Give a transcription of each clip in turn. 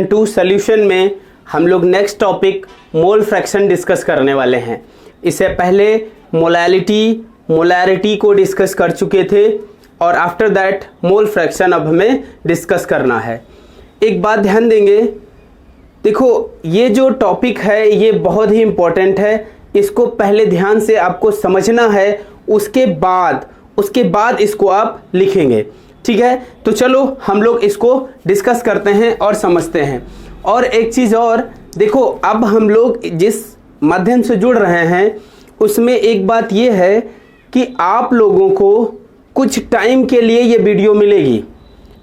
To solution में हम लोग next topic mole fraction discuss करने वाले हैं। इससे पहले मोलैरिटी को डिस्कस कर चुके थे और आफ्टर दैट मोल फ्रैक्शन अब हमें डिस्कस करना है। एक बात ध्यान देंगे, देखो ये जो टॉपिक है ये बहुत ही इम्पोर्टेंट है, इसको पहले ध्यान से आपको समझना है, उसके बाद इसको आप लिखेंगे, ठीक है। तो चलो हम लोग इसको डिस्कस करते हैं और समझते हैं। और एक चीज़ और देखो, अब हम लोग जिस माध्यम से जुड़ रहे हैं उसमें एक बात ये है कि आप लोगों को कुछ टाइम के लिए ये वीडियो मिलेगी,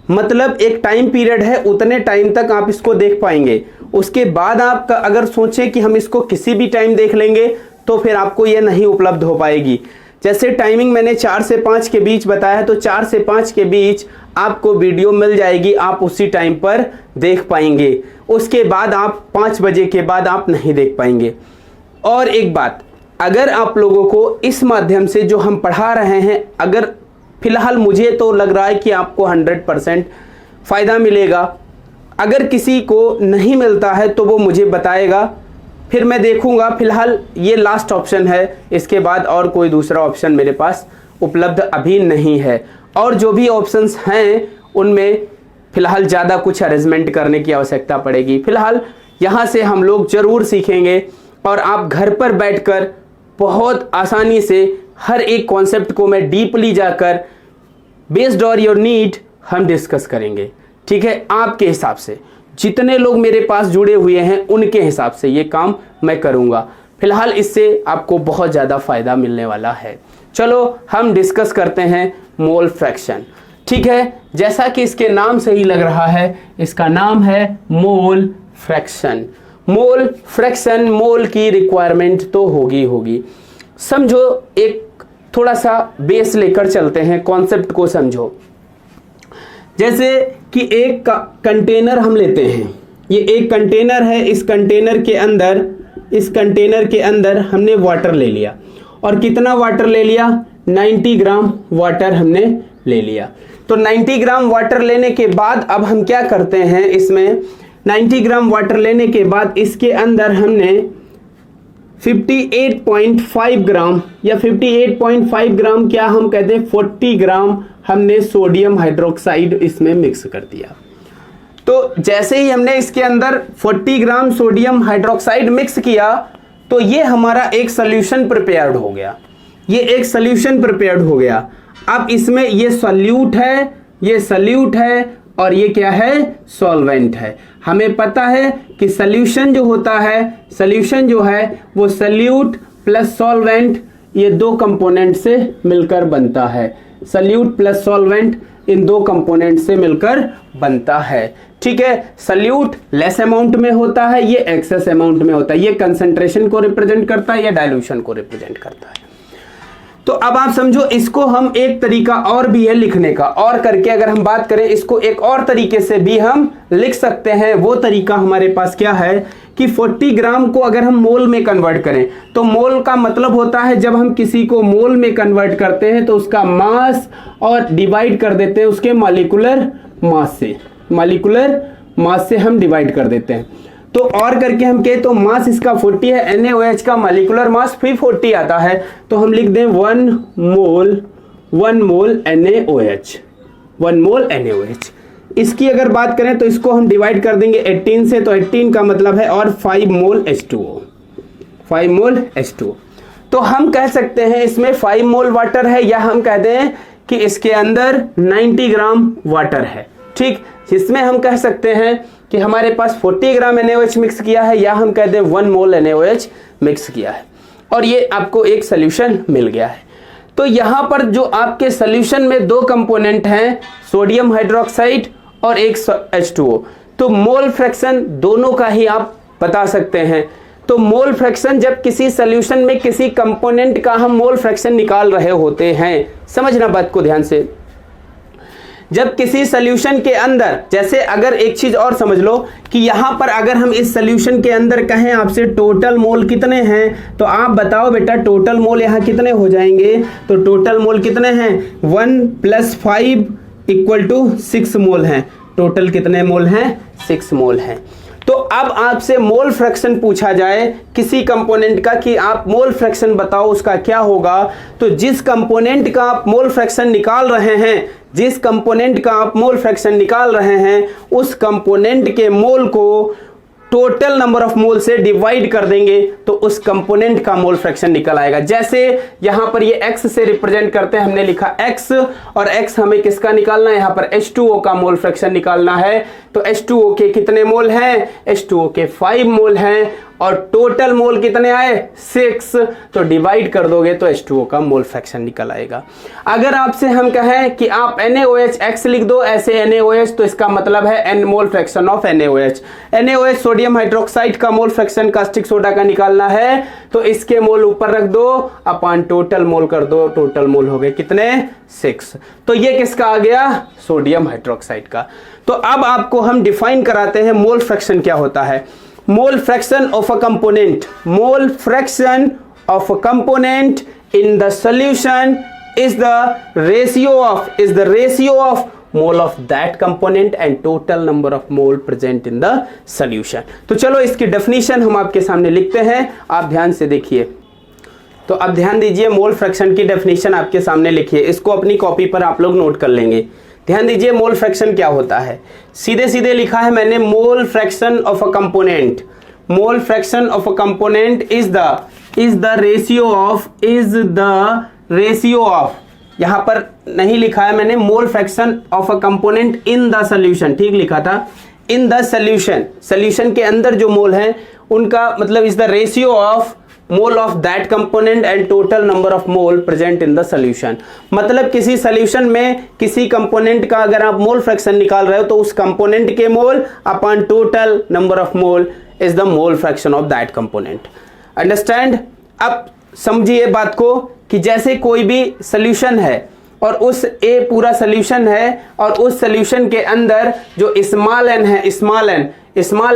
मतलब एक टाइम पीरियड है, उतने टाइम तक आप इसको देख पाएंगे। उसके बाद आप अगर सोचें कि हम इसको किसी भी टाइम देख लेंगे तो फिर आपको ये नहीं उपलब्ध हो पाएगी। जैसे टाइमिंग मैंने 4 से 5 के बीच बताया है, तो 4 से 5 के बीच आपको वीडियो मिल जाएगी, आप उसी टाइम पर देख पाएंगे। उसके बाद आप 5 बजे के बाद आप नहीं देख पाएंगे। और एक बात, अगर आप लोगों को इस माध्यम से जो हम पढ़ा रहे हैं, अगर फिलहाल मुझे तो लग रहा है कि आपको 100% फ़ायदा मिलेगा। अगर किसी को नहीं मिलता है तो वो मुझे बताएगा, फिर मैं देखूंगा। फिलहाल ये लास्ट ऑप्शन है, इसके बाद और कोई दूसरा ऑप्शन मेरे पास उपलब्ध अभी नहीं है। और जो भी ऑप्शंस हैं उनमें फ़िलहाल ज़्यादा कुछ अरेंजमेंट करने की आवश्यकता पड़ेगी। फ़िलहाल यहाँ से हम लोग ज़रूर सीखेंगे और आप घर पर बैठकर बहुत आसानी से हर एक कॉन्सेप्ट को मैं डीपली जाकर बेस्ड ऑन योर नीड हम डिस्कस करेंगे, ठीक है। आपके हिसाब से जितने लोग मेरे पास जुड़े हुए हैं उनके हिसाब से ये काम मैं करूँगा। फिलहाल इससे आपको बहुत ज़्यादा फ़ायदा मिलने वाला है। चलो हम डिस्कस करते हैं मोल फ्रैक्शन, ठीक है। जैसा कि इसके नाम से ही लग रहा है, इसका नाम है मोल फ्रैक्शन। मोल फ्रैक्शन, मोल की रिक्वायरमेंट तो होगी। समझो, एक थोड़ा सा बेस लेकर चलते हैं, कॉन्सेप्ट को समझो। जैसे कि एक कंटेनर हम लेते हैं, ये एक कंटेनर है, इस कंटेनर के अंदर हमने वाटर ले लिया। और कितना वाटर ले लिया? 90 ग्राम वाटर हमने ले लिया। तो 90 ग्राम वाटर लेने के बाद अब हम क्या करते हैं, इसमें 90 ग्राम वाटर लेने के बाद इसके अंदर हमने 58.5 ग्राम या 58.5 ग्राम क्या हम कहते हैं 40 ग्राम हमने सोडियम हाइड्रोक्साइड इसमें मिक्स कर दिया। तो जैसे ही हमने इसके अंदर 40 ग्राम सोडियम हाइड्रोक्साइड मिक्स किया तो ये हमारा एक सॉल्यूशन प्रिपेयर्ड हो गया। अब इसमें ये सॉल्यूट है और ये क्या है? सॉल्वेंट है। हमें पता है कि सॉल्यूशन जो है वो सॉल्यूट प्लस सॉल्वेंट, ये 2 कंपोनेंट से मिलकर बनता है। Solute plus solvent in 2 component से मिलकर बनता है, ठीक है। सॉल्यूट लेस अमाउंट में होता है, ये एक्सेस अमाउंट में होता है। ये कंसंट्रेशन को रिप्रेजेंट करता है या डाइल्यूशन को रिप्रेजेंट करता है। तो अब आप समझो, इसको हम एक तरीका और भी है लिखने का, और करके अगर हम बात करें इसको एक और तरीके से भी हम लिख सकते हैं। वो तरीका हमारे पास क्या है कि 40 ग्राम को अगर हम मोल में कन्वर्ट करें, तो मोल का मतलब होता है जब हम किसी को मोल में कन्वर्ट करते हैं तो उसका मास और डिवाइड कर देते हैं उसके मॉलिक्यूलर मास से हम डिवाइड कर देते हैं। तो और करके हम कहें तो मास इसका 40 है, NaOH का मॉलिक्यूलर मास भी 40 आता है, तो हम लिख दें 1 मोल NaOH। इसकी अगर बात करें तो इसको हम डिवाइड कर देंगे 18 से, तो 18 का मतलब है और 5 मोल H2O। तो हम कह सकते हैं इसमें 5 मोल वाटर है, या हम कहते हैं कि इसके अंदर 90 ग्राम वाटर है, ठीक। जिसमें हम कह सकते हैं कि हमारे पास 40 ग्राम NaOH मिक्स किया है, या हम कहते हैं 1 मोल NaOH मिक्स किया है, और ये आपको एक सोल्यूशन मिल गया है। तो यहाँ पर जो आपके सोल्यूशन में 2 कंपोनेंट हैं, सोडियम हाइड्रोक्साइड और एक H2O, तो मोल फ्रैक्शन दोनों का ही आप बता सकते हैं। तो मोल फ्रैक्शन, जब किसी सोल्यूशन में किसी कंपोनेंट का हम मोल फ्रैक्शन निकाल रहे होते हैं, समझना बात को ध्यान से, जब किसी सोल्यूशन के अंदर, जैसे अगर एक चीज और समझ लो कि यहां पर अगर हम इस सोल्यूशन के अंदर कहें आपसे टोटल मोल कितने हैं, तो आप बताओ बेटा टोटल मोल यहां कितने हो जाएंगे। तो टोटल मोल कितने हैं? 1 + 5 = 6 मोल हैं। टोटल कितने मोल हैं? 6 मोल हैं। तो अब आपसे मोल फ्रैक्शन पूछा जाए किसी कंपोनेंट का कि आप मोल फ्रैक्शन बताओ उसका क्या होगा, तो जिस कंपोनेंट का आप मोल फ्रैक्शन निकाल रहे हैं, जिस कंपोनेंट का आप मोल फ्रैक्शन निकाल रहे हैं, उस कंपोनेंट के मोल को टोटल नंबर ऑफ मोल से डिवाइड कर देंगे तो उस कंपोनेंट का मोल फ्रैक्शन निकल आएगा। जैसे यहां पर ये x से रिप्रेजेंट करते हैं, हमने लिखा x, और x हमें किसका निकालना है? यहां पर H2O का मोल फ्रैक्शन निकालना है। तो H2O के कितने मोल हैं? H2O के 5 मोल हैं, और टोटल मोल कितने आए? 6। तो डिवाइड कर दोगे तो H2O का मोल फ्रैक्शन निकल आएगा। अगर आपसे हम कहें कि आप NaOH X लिख दो ऐसे NaOH, तो इसका मतलब है N mole fraction of NaOH। NaOH sodium hydroxide का मोल फ्रैक्शन कास्टिक सोडा का निकालना है, तो इसके मोल ऊपर रख दो अपॉन टोटल मोल कर दो, टोटल मोल हो गए कितने? 6। तो ये किसका आ गया? सोडियम हाइड्रोक्साइड का। तो अब आपको हम डिफाइन कराते हैं मोल फ्रैक्शन क्या होता है। Mole fraction of a component, mole fraction of a component in the solution is the ratio of mole of that component and total number of mole present in the solution। तो चलो इसकी definition हम आपके सामने लिखते हैं, आप ध्यान से देखिए। तो अब ध्यान दीजिए, मोल फ्रैक्शन की डेफिनेशन आपके सामने लिखिए, इसको अपनी कॉपी पर आप लोग नोट कर लेंगे। ध्यान दीजिए मोल फ्रैक्शन क्या होता है। सीधे सीधे लिखा है मैंने, मोल fraction of a component, mole fraction of a component is the ratio of, यहां पर नहीं लिखा है मैंने मोल fraction of a component in the solution, ठीक लिखा था इन द सॉल्यूशन के अंदर जो मोल है उनका मतलब is the ratio of mole of that component and total number of mole present in the solution. मतलब किसी सॉल्यूशन में किसी कंपोनेंट का अगर आप मोल फ्रैक्शन निकाल रहे हो तो उस कंपोनेंट के mole upon total number of mole is the mole fraction of that component. Understand? अब समझिए बात को कि जैसे कोई भी सॉल्यूशन है और उस ए पूरा सॉल्यूशन है और उस सॉल्यूशन के अंदर जो स्मॉल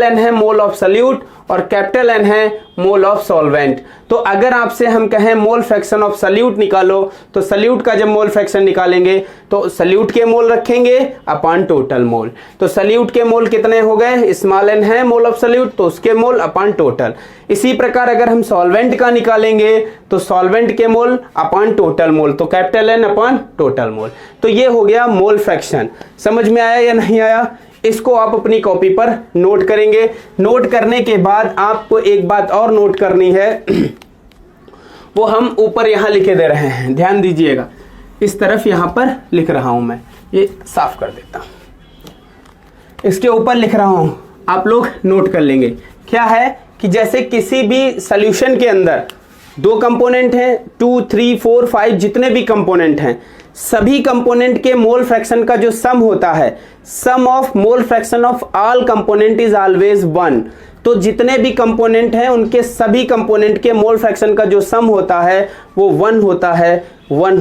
एन है मोल ऑफ सॉल्यूट और कैपिटल एन है मोल ऑफ सॉल्वेंट। तो अगर आपसे हम कहें मोल फ्रैक्शन ऑफ सॉल्यूट निकालो, तो सॉल्यूट का जब मोल फ्रैक्शन निकालेंगे तो सॉल्यूट के मोल रखेंगे अपॉन टोटल मोल। तो सॉल्यूट के मोल कितने हो गए? स्मॉल एन है मोल ऑफ सॉल्यूट, तो उसके मोल अपॉन टोटल। इसी प्रकार अगर हम सॉल्वेंट का निकालेंगे तो सॉल्वेंट के मोल अपॉन टोटल मोल, तो capital N upon total mole. तो ये हो गया मोल फ्रैक्शन। समझ में आया या नहीं आया? इसको आप अपनी कॉपी पर नोट करेंगे। नोट करने के बाद आपको एक बात और नोट करनी है, वो हम ऊपर यहां लिखे दे रहे हैं, ध्यान दीजिएगा। इस तरफ यहां पर लिख रहा हूं मैं, ये साफ कर देता हूं, इसके ऊपर लिख रहा हूं, आप लोग नोट कर लेंगे। क्या है कि जैसे किसी भी सॉल्यूशन के अंदर 2 कंपोनेंट हैं, 2, 3, 4, 5 जितने भी कंपोनेंट हैं, सभी कंपोनेंट के मोल फ्रैक्शन का जो सम होता है, sum of mole fraction of all component is always 1। तो जितने भी कंपोनेंट हैं उनके सभी कंपोनेंट के मोल फ्रैक्शन का जो सम होता है वो 1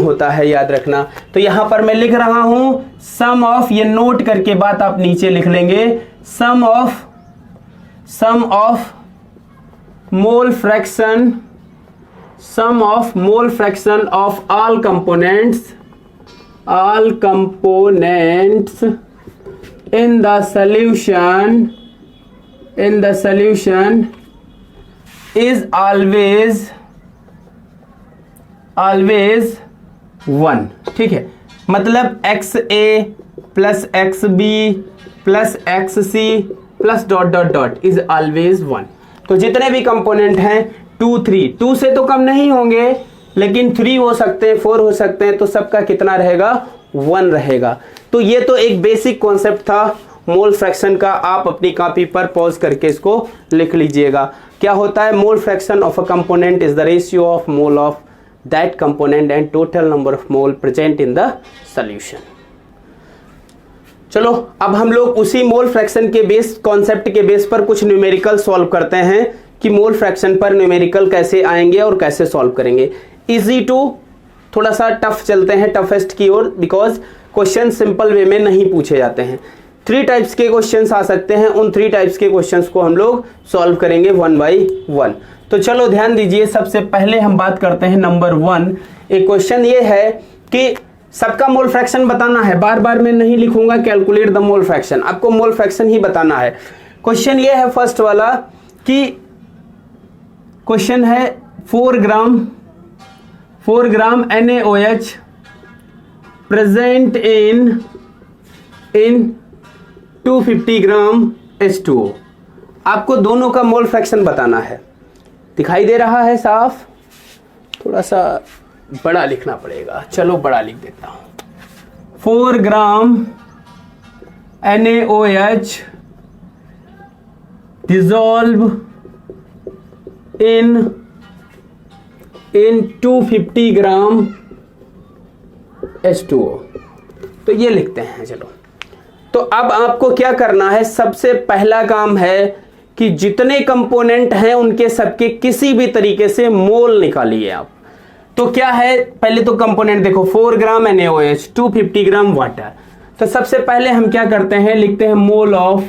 होता है, याद रखना। तो यहां पर मैं लिख रहा हूं सम ऑफ, ये नोट करके बात आप नीचे लिख लेंगे, sum of mole fraction of all components in the solution is always 1। ठीक है, मतलब XA plus XB plus XC plus dot dot dot is always 1। तो जितने भी कंपोनेंट हैं 2, 3, 2 से तो कम नहीं होंगे लेकिन 3 हो सकते हैं, 4 हो सकते हैं, तो सबका कितना रहेगा? 1 रहेगा। तो ये तो एक बेसिक कॉन्सेप्ट था मोल फ्रैक्शन का। आप अपनी कॉपी पर पॉज करके इसको लिख लीजिएगा। क्या होता है? Mole fraction of a component is the ratio of mole of that component and total number of mole present in the solution. चलो अब हम लोग उसी मोल फ्रैक्शन के बेस कॉन्सेप्ट के बेस पर कुछ न्यूमेरिकल सॉल्व करते हैं कि मोल फ्रैक्शन पर न्यूमेरिकल कैसे आएंगे और कैसे सॉल्व करेंगे। इजी टू थोड़ा सा टफ चलते हैं, टफेस्ट की ओर, बिकॉज क्वेश्चन सिंपल वे में नहीं पूछे जाते हैं। 3 टाइप्स के क्वेश्चंस आ सकते हैं, उन 3 टाइप्स के क्वेश्चंस को हम लोग सॉल्व करेंगे 1 बाय 1। तो चलो ध्यान दीजिए, सबसे पहले हम बात करते हैं नंबर 1। एक क्वेश्चन ये है कि सबका मोल फ्रैक्शन बताना है, बार बार मैं नहीं लिखूंगा कैलकुलेट द मोल फ्रैक्शन, आपको मोल फ्रैक्शन ही बताना है। क्वेश्चन ये है फर्स्ट वाला कि क्वेश्चन है 4 ग्राम NaOH present in 250 gram H2O। आपको दोनों का मोल फ्रैक्शन बताना है। दिखाई दे रहा है साफ? थोड़ा सा बड़ा लिखना पड़ेगा, चलो बड़ा लिख देता हूं। 4 ग्राम NaOH dissolve in 250 gram H2O। तो ये लिखते हैं। चलो, तो अब आपको क्या करना है, सबसे पहला काम है कि जितने कंपोनेंट हैं उनके सबके किसी भी तरीके से मोल निकालिए आप। तो क्या है, पहले तो कंपोनेंट देखो, 4 ग्राम NaOH 250 ग्राम वाटर। तो सबसे पहले हम क्या करते हैं, लिखते हैं मोल ऑफ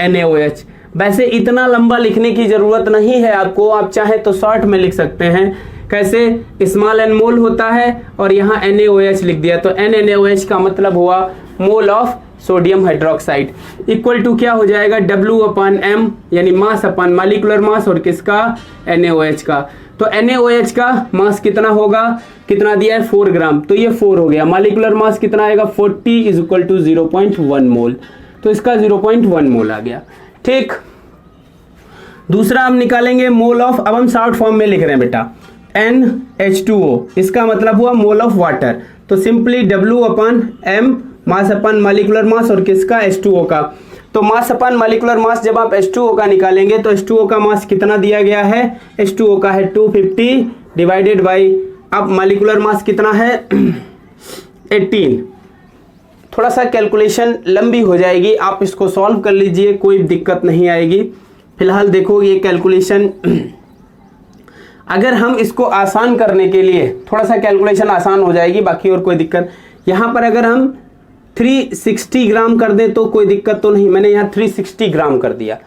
NaOH। वैसे इतना लंबा लिखने की जरूरत नहीं है आपको, आप चाहे तो शॉर्ट में लिख सकते हैं। कैसे, स्मॉल n मोल होता है और यहाँ NaOH लिख दिया, तो NaOH का मतलब हुआ mole of sodium hydroxide, equal to क्या हो जाएगा, W/m, यानी मास अपन मॉलिक्यूलर मास, और किसका, NaOH का। तो NaOH का मास कितना होगा, कितना दिया है, 4 ग्राम, तो ये 4 हो गया। मॉलिक्यूलर मास कितना आएगा, 40 = 0.1 मोल, तो इसका 0.1 मोल आ गया। ठीक, दूसरा हम निकालेंगे मोल ऑफ, अब हम शॉर्ट फॉर्म में लिख रहे हैं बेटा, NH2O, इसका मतलब हुआ मोल ऑफ वाटर। तो सिंपली W/m मास अपन मॉलिक्यूलर मास, और किसका, H2O का। तो मास अपन मॉलिक्यूलर मास जब आप H2O का निकालेंगे तो H2O का मास कितना दिया गया है, H2O का है 250 डिवाइडेड बाई, अब मॉलिक्यूलर मास कितना है 18। थोड़ा सा कैलकुलेशन लंबी हो जाएगी, आप इसको सॉल्व कर लीजिए, कोई दिक्कत नहीं आएगी। फिलहाल देखो ये कैलकुलेशन, अगर हम इसको आसान करने के लिए, थोड़ा सा कैलकुलेशन आसान हो जाएगी, बाकी और कोई दिक्कत। यहाँ पर अगर हम 360 ग्राम कर दें तो कोई दिक्कत तो नहीं, मैंने यहाँ 360 ग्राम कर दिया,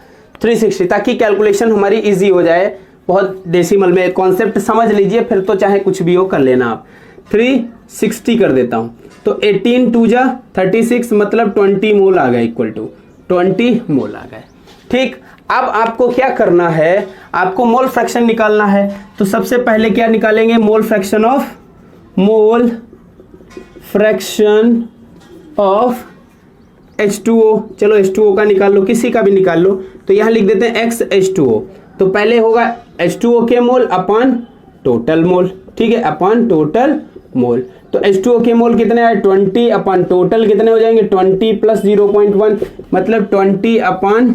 360, ताकि कैलकुलेशन हमारी इजी हो जाए। बहुत डेसिमल में कॉन्सेप्ट समझ लीजिए, फिर तो चाहे कुछ भी हो कर लेना आप। 360 कर देता हूँ, तो 18 2 जा 36, मतलब 20 मोल आ गए, इक्वल टू 20 मोल आ गए। ठीक, अब आपको क्या करना है, आपको मोल फ्रैक्शन निकालना है। तो सबसे पहले क्या निकालेंगे, मोल फ्रैक्शन ऑफ H2O। चलो H2O का निकाल लो, किसी का भी निकाल लो। तो यहाँ लिख देते हैं XH2O। तो पहले होगा H2O के मोल अपन टोटल मोल, ठीक है, अपन टोटल मोल। तो H2O के मोल कितने आए, 20 अपन टोटल कितने हो जाएंगे, 20 + 0.1, मतलब 20 अपन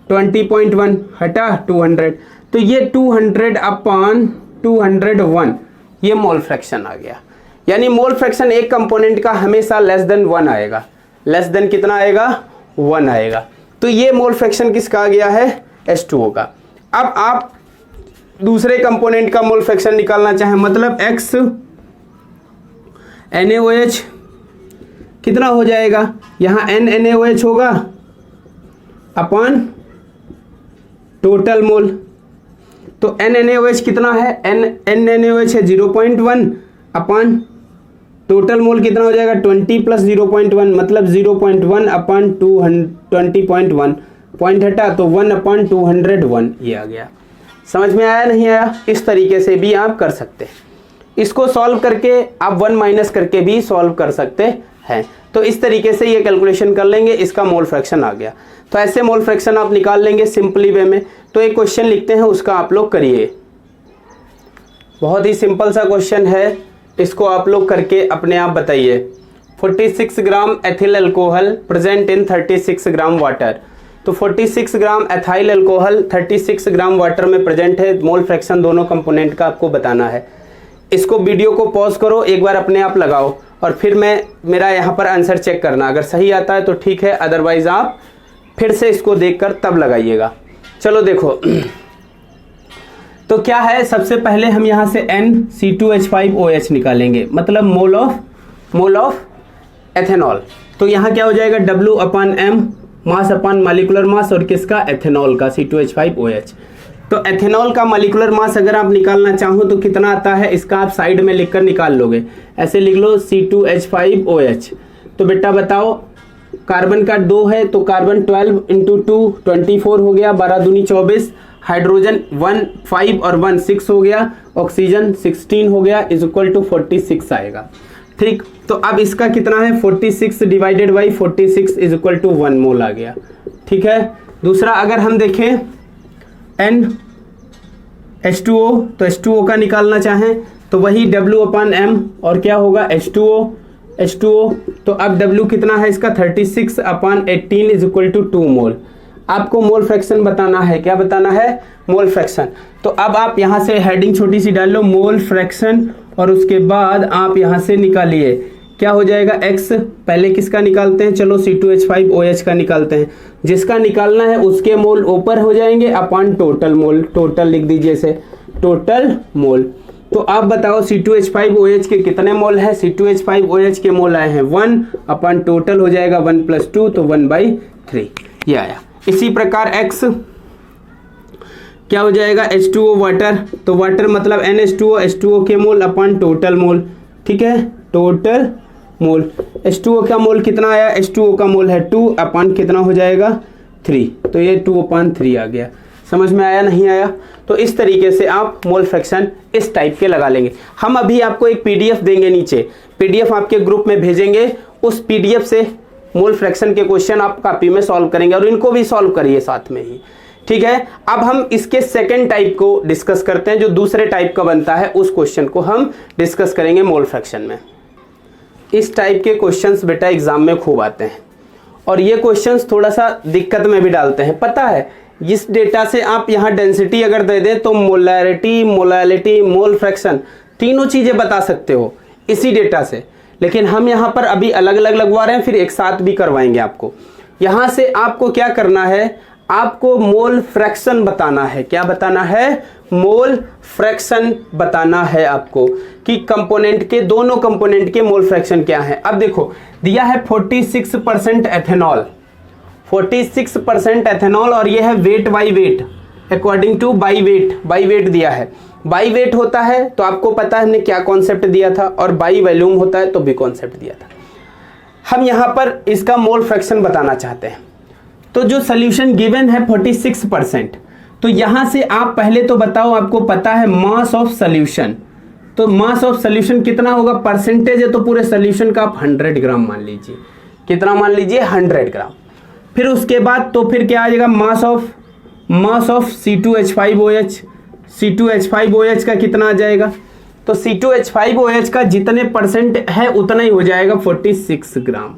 20.1 हटा 200, तो ये 200 अपन 201, ये मोल फ्रैक्शन आ गया। यानी मोल फ्रैक्शन एक कंपोनेंट का हमेशा लेस देन 1 आएगा, लेस देन कितना आएगा, 1 आएगा। तो ये मोल फ्रैक्शन किसका आ गया है, H2O का। अब आप दूसरे कंपोनेंट का मोल फ्रैक्शन निकालना चाहें, मतलब X NaOH कितना हो जाएगा, यहाँ NaOH होगा अपन टोटल मोल। तो NaOH कितना है, NaOH है 0.1 अपन टोटल मोल कितना हो जाएगा, 20 + 0.1, मतलब 0.1 अपन 20.1, पॉइंट हटा तो 1/201, ये आ गया। समझ में आया नहीं आया, इस तरीके से भी आप कर सकते हैं। इसको सॉल्व करके आप 1 माइनस करके भी सॉल्व कर सकते हैं। तो इस तरीके से ये कैलकुलेशन कर लेंगे, इसका मोल फ्रैक्शन आ गया। तो ऐसे मोल फ्रैक्शन आप निकाल लेंगे सिंपली वे में। तो एक क्वेश्चन लिखते हैं, उसका आप लोग करिए। बहुत ही सिंपल सा क्वेश्चन है, इसको आप लोग करके अपने आप बताइए। 46 gram ethyl alcohol present in 36 gram water. तो 46 gram ethyl alcohol 36 gram water में प्रेजेंट है। मोल फ्रैक्शन दोनों कंपोनेंट का आपको बताना है। इसको वीडियो को पॉज करो, एक बार अपने आप लगाओ और फिर मेरा यहाँ पर आंसर चेक करना। अगर सही आता है तो ठीक है, अदरवाइज आप फिर से इसको देखकर तब लगाइएगा। चलो देखो तो क्या है, सबसे पहले हम यहाँ से NC2H5OH निकालेंगे, मतलब मोल ऑफ एथेनॉल। तो यहाँ क्या हो जाएगा, W/m मास अपन मॉलिक्यूलर मास और किसका, एथेनॉल का, C2H5OH। तो एथेनॉल का मॉलिक्यूलर मास अगर आप निकालना चाहो तो कितना आता है, इसका आप साइड में लिखकर निकाल लोगे। ऐसे लिख लो C2H5OH। तो बेटा बताओ, कार्बन का 2 है तो कार्बन 12 इंटू 2 24 हो गया, 12 दूनी 24। हाइड्रोजन 1 5 और 1 6 हो गया, ऑक्सीजन 16 हो गया, इज इक्वल टू 46 आएगा। ठीक, तो अब इसका कितना है, 46 divided by 46 is equal to 1 mole आ गया। ठीक है, दूसरा अगर हम देखें NH2O, तो H2O का निकालना चाहें तो वही W/M और क्या होगा H2O। तो अब W कितना है इसका, 36/18 इज इक्वल टू 2 मोल। आपको मोल फ्रैक्शन बताना है, क्या बताना है, मोल फ्रैक्शन। तो अब आप यहां से हेडिंग छोटी सी डाल लो, मोल फ्रैक्शन, और उसके बाद आप यहां से निकालिए क्या हो जाएगा X। पहले किसका निकालते हैं, चलो C2H5OH का निकालते हैं। जिसका निकालना है उसके मोल ऊपर हो जाएंगे अपॉन टोटल मोल, टोटल लिख दीजिए इसे, टोटल मोल। तो आप बताओ C2H5OH के कितने मोल है, C2H5OH के मोल आए हैं 1 अपॉन टोटल हो जाएगा 1 + 2 तो 1/3 ये आया। इसी प्रकार X क्या हो जाएगा, H2O वाटर, तो वाटर मतलब NH2O, H2O के मोल अपॉन टोटल मोल। ठीक है, टोटल मोल। H2O का मोल कितना आया, H2O का मोल है 2 अपॉन कितना हो जाएगा 3, तो ये 2/3 आ गया। समझ में आया नहीं आया? तो इस तरीके से आप मोल फ्रैक्शन इस टाइप के लगा लेंगे। हम अभी आपको एक PDF देंगे, नीचे PDF आपके ग्रुप में भेजेंगे, उस PDF से मोल फ्रैक्शन के क्वेश्चन आप कॉपी में सॉल्व करेंगे और इनको भी सॉल्व करिए साथ में ही। ठीक है, अब हम इसके सेकंड टाइप को डिस्कस करते हैं, जो दूसरे टाइप का बनता है उस क्वेश्चन को हम डिस्कस करेंगे मोल फ्रैक्शन में। इस टाइप के क्वेश्चंस बेटा एग्जाम में खूब आते हैं और ये क्वेश्चंस थोड़ा सा दिक्कत में भी डालते हैं। पता है, इस डेटा से आप यहाँ डेंसिटी अगर दे दें तो मोलैरिटी, मोलैलिटी, मोल फ्रैक्शन तीनों चीजें बता सकते हो इसी डेटा से, लेकिन हम यहाँ पर अभी अलग अलग लगवा रहे हैं, फिर एक साथ भी करवाएंगे आपको। यहाँ से आपको क्या करना है, आपको मोल फ्रैक्शन बताना है। क्या बताना है, मोल फ्रैक्शन बताना है आपको, कि कंपोनेंट के, दोनों कंपोनेंट के मोल फ्रैक्शन क्या है। अब देखो दिया है 46% एथेनॉल, 46% एथेनॉल, और ये है weight by wait according two by wait दिया है। बाई वेट होता है तो आपको पता है हमने क्या कॉन्सेप्ट दिया था, और बाई वॉल्यूम होता है तो भी कॉन्सेप्ट दिया था। हम यहां पर इसका मोल फ्रैक्शन बताना चाहते हैं। तो जो सोल्यूशन गिवन है 46%, तो यहां से आप पहले तो बताओ, आपको पता है मास ऑफ सोल्यूशन, तो मास ऑफ सोल्यूशन कितना होगा, परसेंटेज है तो पूरे सोल्यूशन का आप 100 ग्राम मान लीजिए। कितना मान लीजिए, 100 ग्राम। फिर उसके बाद तो फिर क्या आ जाएगा, मास ऑफ C2H5OH, C2H5OH का कितना आ जाएगा, तो C2H5OH का जितने परसेंट है उतना ही हो जाएगा 46 ग्राम।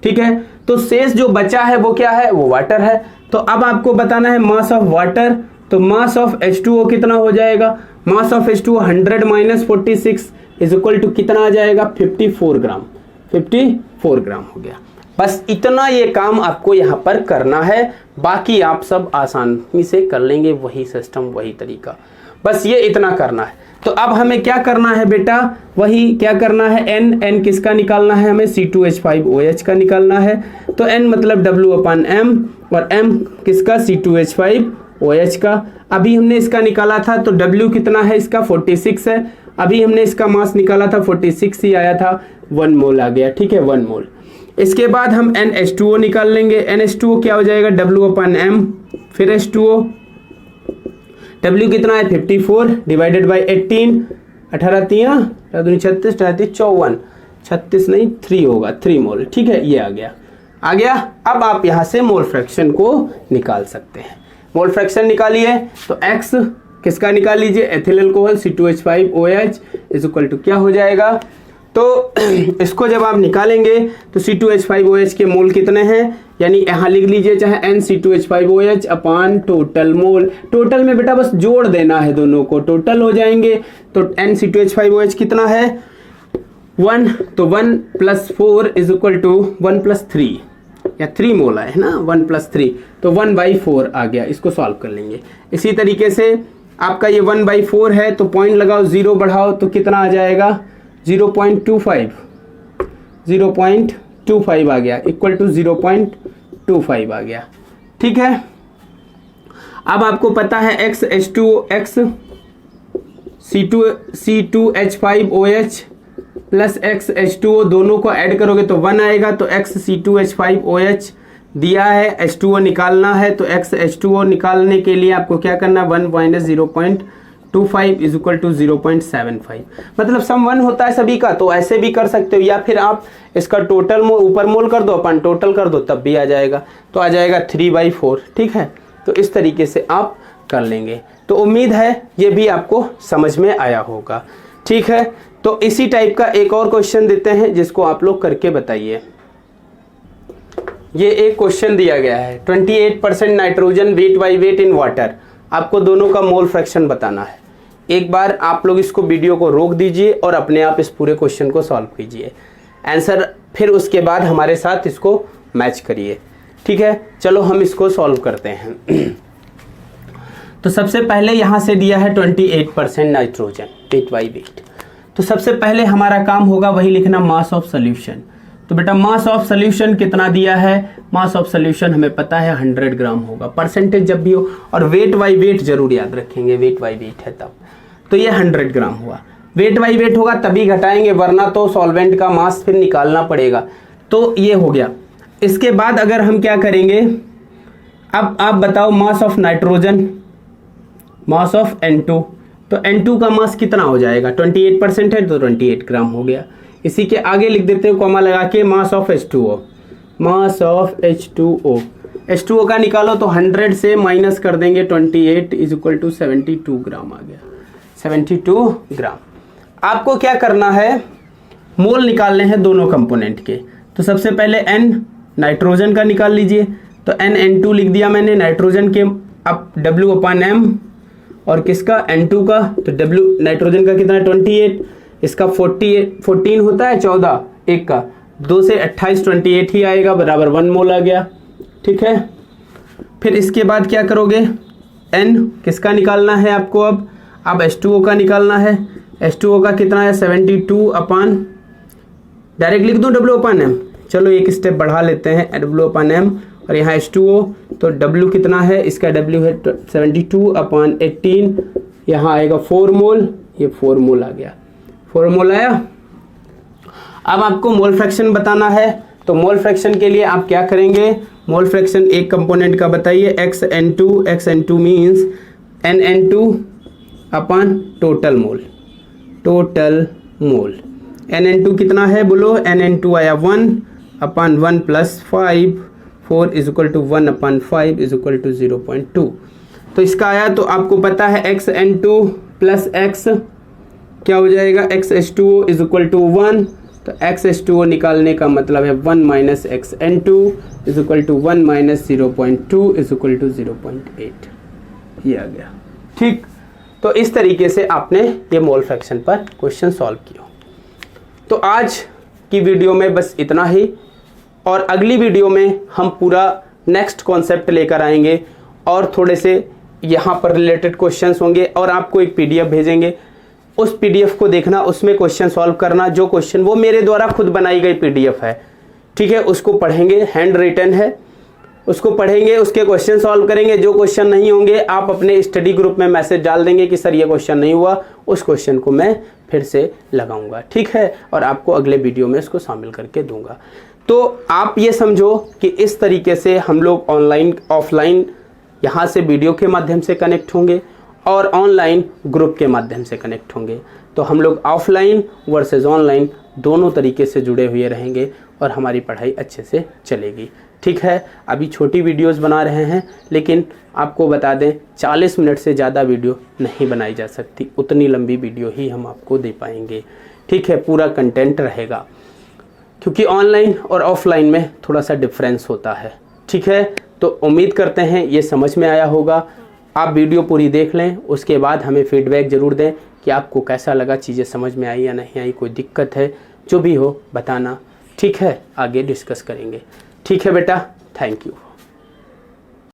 ठीक है, तो शेष जो बचा है वो क्या है, वो वाटर है। तो अब आपको बताना है मास ऑफ वाटर, तो मास ऑफ H2O कितना हो जाएगा, mass of H2O 100 - 46 is equal to कितना आ जाएगा, 54 ग्राम। 54 ग्राम हो गया। बस इतना ये काम आपको यहाँ पर करना है, बाकी आप सब आसानी से कर लेंगे, वही सिस्टम वही तरीका, बस ये इतना करना है। तो अब हमें क्या करना है बेटा, वही क्या करना है, n किसका निकालना है, हमें C2H5OH का निकालना है। तो n मतलब W/M और m किसका, C2H5OH का। अभी हमने इसका निकाला था तो W कितना है इसका, 46 है। अभी हमने इसका मास निकाला था 46 ही आया था, 1 मोल आ गया। ठीक है, 1 मोल। इसके बाद हम NH2O निकाल लेंगे। NH2O क्या हो जाएगा, W/M, फिर H2O, W कितना है 54 डिवाइडेड बाई 18, 18 3 36 54, 36 नहीं 3 होगा, 3 मोल। ठीक है, ये आ गया। अब आप यहाँ से मोल फ्रैक्शन को निकाल सकते हैं। मोल फ्रैक्शन निकालिए तो X किसका निकाल लीजिए, ethyl alcohol C2H5OH is equal to क्या हो जाएगा, तो इसको जब आप निकालेंगे तो C2H5OH के मोल कितने हैं, यानी यहाँ लिख लीजिए चाहे NC2H5OH upon total mole. Total में बेटा बस जोड़ देना है, दोनों को टोटल हो जाएंगे। तो NC2H5OH कितना है 1, तो 1 + 4 इज इक्वल टू 1 + 3, या 3 मोल है ना, 1 + 3 तो 1/4 आ गया। इसको सॉल्व कर लेंगे। इसी तरीके से आपका ये 1/4 है तो पॉइंट लगाओ, 0 बढ़ाओ तो कितना आ जाएगा 0.25 आ गया, इक्वल टू 0.25 आ गया। ठीक है, अब आपको पता है x H2O x C2H5OH plus x H2O दोनों को ऐड करोगे तो 1 आएगा। तो x C2H5OH दिया है, H2O निकालना है, तो x H2O निकालने के लिए आपको क्या करना, 1 - 0.25 इज इक्वल टू 0.75। मतलब सम 1 होता है सभी का, तो ऐसे भी कर सकते हो, या फिर आप इसका टोटल ऊपर मोल कर दो, अपन टोटल कर दो, तब भी आ जाएगा। तो आ जाएगा 3/4। ठीक है, तो इस तरीके से आप कर लेंगे। तो उम्मीद है ये भी आपको समझ में आया होगा। ठीक है, तो इसी टाइप का एक और क्वेश्चन देते हैं जिसको आप लोग करके बताइए। ये एक क्वेश्चन दिया गया है, 28% nitrogen weight by wait in water. आपको दोनों का मोल फ्रैक्शन बताना है। एक बार आप लोग इसको वीडियो को रोक दीजिए और अपने आप इस पूरे क्वेश्चन को सॉल्व कीजिए आंसर, फिर उसके बाद हमारे साथ इसको मैच करिए। ठीक है, चलो हम इसको सॉल्व करते हैं। तो सबसे पहले यहाँ से दिया है 28% नाइट्रोजन वेट बाई वेट। तो सबसे पहले हमारा काम होगा वही लिखना, मास ऑफ सोल्यूशन। तो बेटा मास ऑफ सोल्यूशन कितना दिया है, मास ऑफ सोल्यूशन हमें पता है 100 ग्राम होगा। परसेंटेज जब भी हो, और वेट बाई वेट जरूर याद रखेंगे, वेट बाई वेट है तब। तो ये 100 ग्राम हुआ, वेट बाई वेट होगा तभी घटाएंगे, वरना तो सॉल्वेंट का मास फिर निकालना पड़ेगा। तो ये हो गया। इसके बाद अगर हम क्या करेंगे, अब आप बताओ mass of nitrogen, mass of N2। तो N2 का मास कितना हो जाएगा, 28% है तो 28 ग्राम हो गया। इसी के आगे लिख देते हो कॉमा लगा के, मास of H2O, mass of H2O। H2O का निकालो तो 100 से माइनस कर देंगे 28 इज इक्वल टू 72 ग्राम आ गया, 72 ग्राम। आपको क्या करना है, मोल निकालने हैं दोनों कंपोनेंट के। तो सबसे पहले N नाइट्रोजन का निकाल लीजिए। तो NN2 लिख दिया मैंने नाइट्रोजन के, अब W/M, और किसका N2 का, तो W नाइट्रोजन का कितना है 28, इसका 14 होता है 14, एक का 2 से 28, 28 ही आएगा, बराबर 1 मोल आ गया। ठीक है, फिर इसके बाद क्या करोगे, N किसका निकालना है आपको, अब H2O का निकालना है। H2O का कितना है 72 अपान, डायरेक्ट लिख दूं W/M, चलो एक स्टेप बढ़ा लेते हैं, W/M, और यहाँ H2O, तो W कितना है, इसका W है 72 अपान 18, यहाँ आएगा 4 मोल, ये 4 मोल आ गया, 4 मोल आया। अब आपको मोल फ्रैक्शन बताना है। तो मोल फ्रैक्शन के लिए आप क्या करेंगे, मोल फ्रैक्शन एक कंपोनेंट का बताइए, XN2 means NN2 upon total mole, total mole. NN2 कितना है बोलो, NN2 आया 1 upon 1 plus 5, 4 is equal to 1 upon 5 is equal to 0.2। तो इसका आया, तो आपको पता है XN2 प्लस X क्या हो जाएगा, XH2O इज इक्वल टू 1। तो XH2O निकालने का मतलब है 1 minus XN2 is equal to 1 minus 0.2 is equal to 0.8, ये आ गया। ठीक, तो इस तरीके से आपने ये मोल फ्रैक्शन पर क्वेश्चन सॉल्व किया। तो आज की वीडियो में बस इतना ही, और अगली वीडियो में हम पूरा नेक्स्ट कॉन्सेप्ट लेकर आएंगे, और थोड़े से यहाँ पर रिलेटेड क्वेश्चंस होंगे, और आपको एक PDF भेजेंगे, उस PDF को देखना, उसमें क्वेश्चन सॉल्व करना। जो क्वेश्चन वो मेरे द्वारा खुद बनाई गई PDF है, ठीक है, उसको पढ़ेंगे, हैंड रिटन है, उसको पढ़ेंगे, उसके क्वेश्चन सॉल्व करेंगे। जो क्वेश्चन नहीं होंगे आप अपने स्टडी ग्रुप में मैसेज डाल देंगे कि सर ये क्वेश्चन नहीं हुआ, उस क्वेश्चन को मैं फिर से लगाऊंगा, ठीक है, और आपको अगले वीडियो में इसको शामिल करके दूंगा। तो आप ये समझो कि इस तरीके से हम लोग ऑनलाइन ऑफलाइन यहाँ से वीडियो के माध्यम से कनेक्ट होंगे, और ऑनलाइन ग्रुप के माध्यम से कनेक्ट होंगे। तो हम लोग ऑफलाइन वर्सेस ऑनलाइन दोनों तरीके से जुड़े हुए रहेंगे, और हमारी पढ़ाई अच्छे से चलेगी। ठीक है, अभी छोटी वीडियोस बना रहे हैं, लेकिन आपको बता दें 40 मिनट से ज़्यादा वीडियो नहीं बनाई जा सकती, उतनी लंबी वीडियो ही हम आपको दे पाएंगे। ठीक है, पूरा कंटेंट रहेगा, क्योंकि ऑनलाइन और ऑफलाइन में थोड़ा सा डिफरेंस होता है। ठीक है, तो उम्मीद करते हैं ये समझ में आया होगा। आप वीडियो पूरी देख लें, उसके बाद हमें फीडबैक ज़रूर दें कि आपको कैसा लगा, चीज़ें समझ में आई या नहीं आई, कोई दिक्कत है, जो भी हो बताना। ठीक है, आगे डिस्कस करेंगे। ठीक है बेटा, थैंक यू।